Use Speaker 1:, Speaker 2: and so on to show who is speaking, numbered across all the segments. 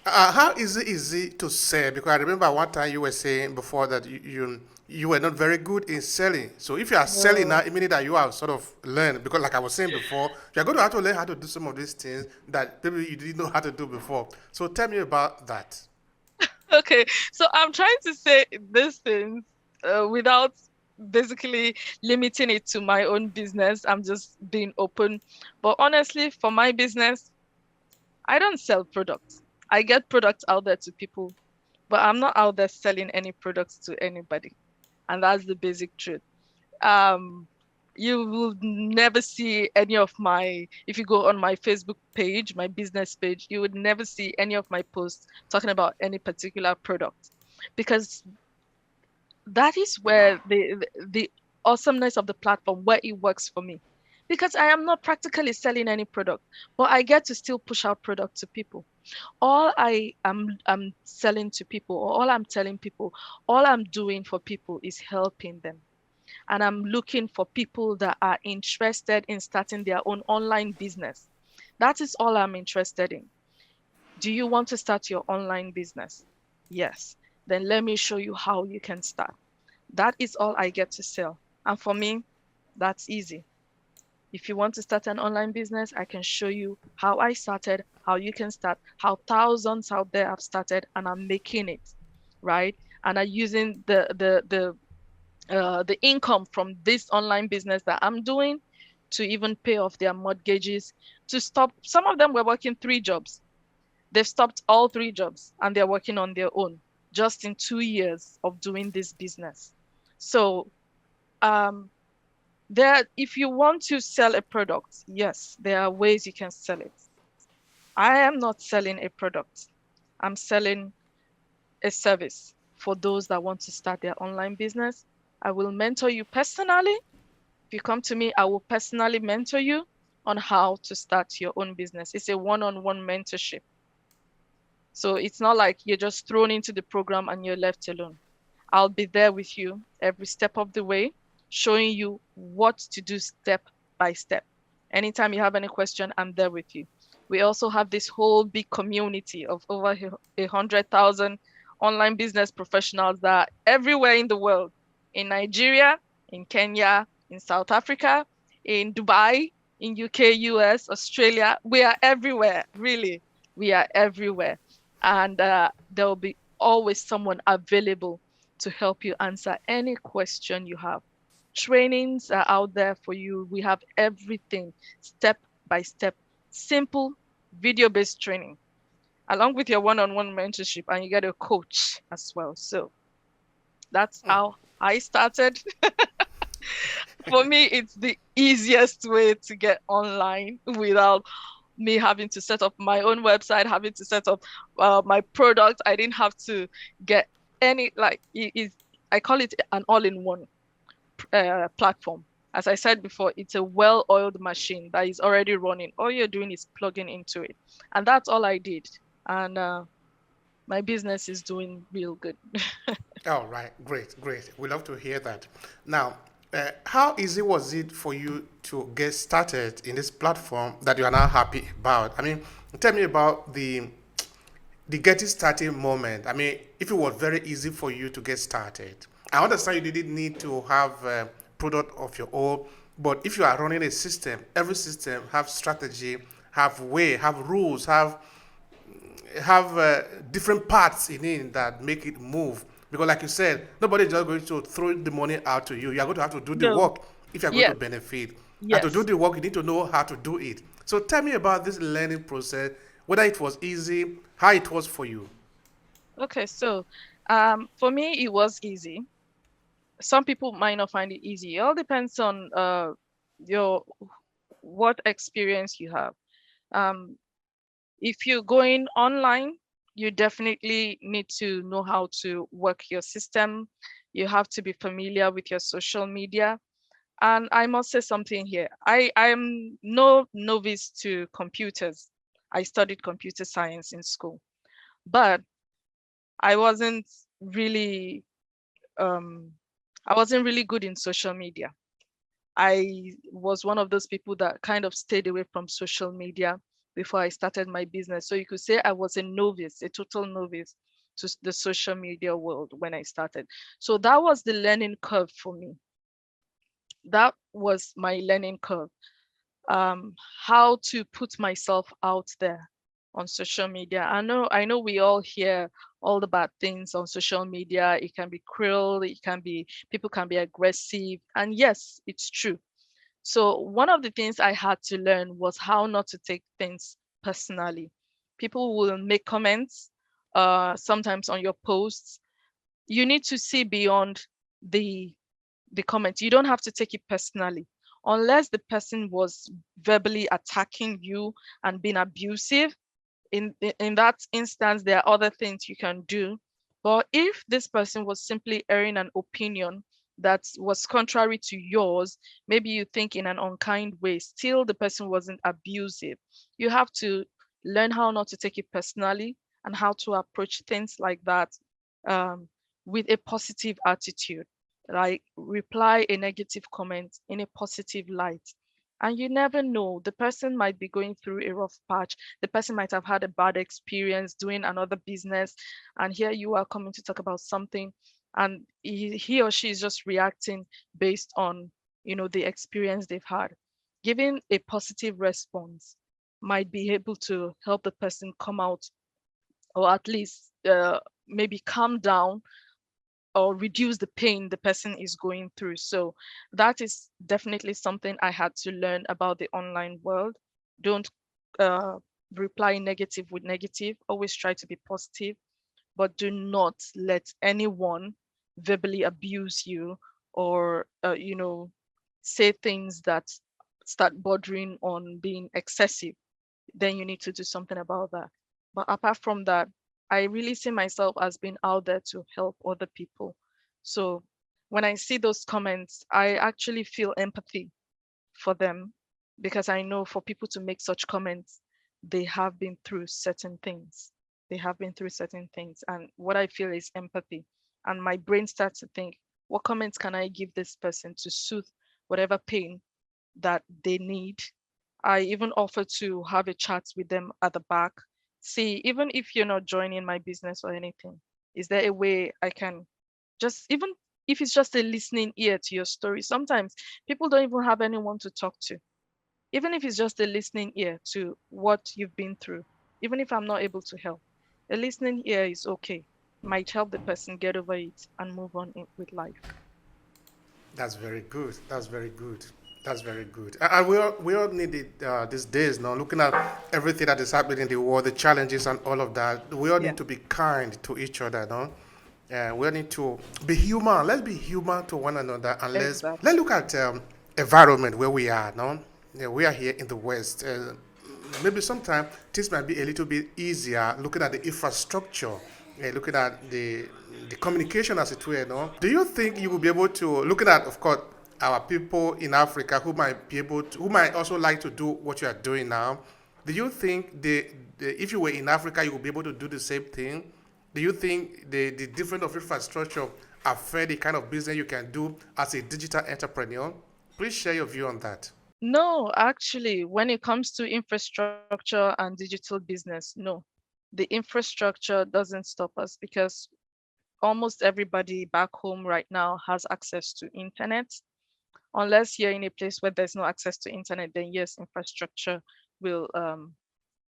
Speaker 1: How is it to sell? Because I remember one time you were saying before that you were not very good in selling. So if you are selling now,
Speaker 2: No.
Speaker 1: it means that you have sort of learned. Because like I was saying before, you're going to have to learn how to do some of these things that maybe you didn't know how to do before. So tell me about that.
Speaker 2: Okay, so I'm trying to say these things without basically limiting it to my own business. I'm just being open. But honestly, for my business, I don't sell products. I get products out there to people, but I'm not out there selling any products to anybody. And that's the basic truth. Um, you will never see any of my, if you go on my Facebook page, my business page, you would never see any of my posts talking about any particular product because that is where the awesomeness of the platform, where it works for me. Because I am not practically selling any product, but I get to still push out product to people. All I'm selling to people, or all I'm telling people, all I'm doing for people is helping them. And I'm looking for people that are interested in starting their own online business. That is all I'm interested in. Do you want to start your online business? Yes. Then let me show you how you can start. That is all I get to sell. And for me, that's easy. If you want to start an online business, I can show you how I started, how you can start, how thousands out there have started and are making it, right? And are using the income from this online business that I'm doing to even pay off their mortgages, to stop. Some of them were working 3 jobs. They've stopped all 3 jobs and they're working on their own just in 2 years of doing this business. So, um, if you want to sell a product, yes, there are ways you can sell it. I am not selling a product. I'm selling a service for those that want to start their online business. I will mentor you personally. If you come to me, I will personally mentor you on how to start your own business. It's a one-on-one mentorship. So it's not like you're just thrown into the program and you're left alone. I'll be there with you every step of the way, showing you what to do step by step. Anytime you have any question, I'm there with you. We also have this whole big community of over 100,000 online business professionals that are everywhere in the world, in Nigeria, in Kenya, in South Africa, in Dubai, in UK, US, Australia. We are everywhere, really. We are everywhere. And there will be always someone available to help you answer any question you have. Trainings are out there for you. We have everything step by step, simple video based training, along with your one on one mentorship, and you get a coach as well. So that's how I started. For me, it's the easiest way to get online without me having to set up my own website, having to set up my product. I didn't have to get any, like, I call it an all-in-one platform. As I said before, it's a well-oiled machine that is already running. All you're doing is plugging into it. And that's all I did. And my business is doing real good.
Speaker 1: All right, great, great. We love to hear that. Now, how easy was it for you to get started in this platform that you are now happy about? I mean, tell me about the getting started moment. I mean, if it was very easy for you to get started, I understand you didn't need to have a product of your own, but if you are running a system, every system have strategy, have way, have rules, have different parts in it that make it move. Because, like you said, nobody is just going to throw the money out to you. You are going to have to do the
Speaker 2: No,
Speaker 1: work if you are going to
Speaker 2: yes,
Speaker 1: benefit. And to do
Speaker 2: yes.
Speaker 1: the work, you need to know how to do it. So, tell me about this learning process, whether it was easy, how it was for you.
Speaker 2: Okay, so for me, it was easy. Some people might not find it easy. It all depends on your what experience you have. Um, if you're going online, you definitely need to know how to work your system. You have to be familiar with your social media. And I must say something here. I am no novice to computers. I studied computer science in school, but I wasn't really um, I wasn't really good in social media. I was one of those people that kind of stayed away from social media before I started my business. So you could say I was a novice, a total novice to the social media world when I started. So that was the learning curve for me. That was my learning curve. How to put myself out there on social media. I know we all hear all the bad things on social media. It can be cruel, it can be, people can be aggressive. And yes, it's true. So one of the things I had to learn was how not to take things personally. People will make comments sometimes on your posts. You need to see beyond the the comments. You don't have to take it personally. Unless the person was verbally attacking you and being abusive, in that instance, there are other things you can do. But if this person was simply airing an opinion that was contrary to yours, maybe you think in an unkind way, still the person wasn't abusive. You have to learn how not to take it personally and how to approach things like that, um, with a positive attitude. Like reply a negative comment in a positive light. And you never know, the person might be going through a rough patch. The person might have had a bad experience doing another business, and here you are coming to talk about something, and he or she is just reacting based on, the experience they've had. Giving a positive response might be able to help the person come out, or at least maybe calm down or reduce the pain the person is going through. So that is definitely something I had to learn about the online world. Don't uh, reply negative with negative. Always try to be positive, but do not let anyone verbally abuse you, or say things that start bordering on being excessive. Then you need to do something about that. But apart from that, I really see myself as being out there to help other people. So when I see those comments, I actually feel empathy for them, because I know for people to make such comments, they have been through certain things. They have been through certain things. And what I feel is empathy. And my brain starts to think, what comments can I give this person to soothe whatever pain that they need? I even offer to have a chat with them at the back. See, even if you're not joining my business or anything, is there a way I can just, even if it's just a listening ear to your story? Sometimes people don't even have anyone to talk to. Even if it's just a listening ear to what you've been through, even if I'm not able to help, a listening ear is okay. Might help the person get over it and move on with life.
Speaker 1: That's very good. That's very good. That's very good. And we all need it these days now. Looking at everything that is happening in the world, the challenges and all of that, we all
Speaker 2: Yeah,
Speaker 1: need to be kind to each other. No, we all need to be human. Let's be human to one another, and let's
Speaker 2: exactly.
Speaker 1: look at environment where we are now. Yeah, we are here in the West. Maybe sometimes things might be a little bit easier looking at the infrastructure, looking at the communication as it were. No, do you think you will be able to, looking at, of course, our people in Africa who might be able to, who might also like to do what you are doing now? Do you think if you were in Africa, you would be able to do the same thing? Do you think the different of infrastructure affect the kind of business you can do as a digital entrepreneur? Please share your view on that.
Speaker 2: No, actually, when it comes to infrastructure and digital business, no. The infrastructure doesn't stop us, because almost everybody back home right now has access to internet. Unless you're in a place where there's no access to internet, then yes, infrastructure will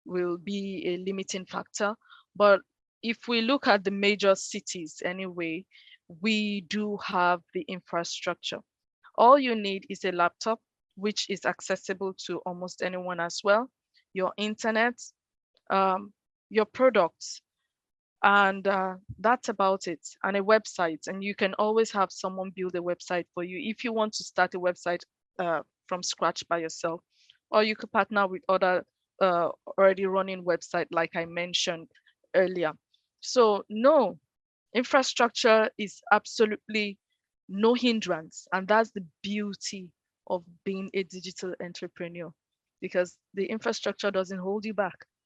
Speaker 2: will be a limiting factor. But if we look at the major cities anyway, we do have the infrastructure. All you need is a laptop, which is accessible to almost anyone as well, your internet, um, your products, and that's about it. And a website, and you can always have someone build a website for you if you want to start a website from scratch by yourself, or you could partner with other already running website, like I mentioned earlier. So no, infrastructure is absolutely no hindrance, and that's the beauty of being a digital entrepreneur, because the infrastructure doesn't hold you back.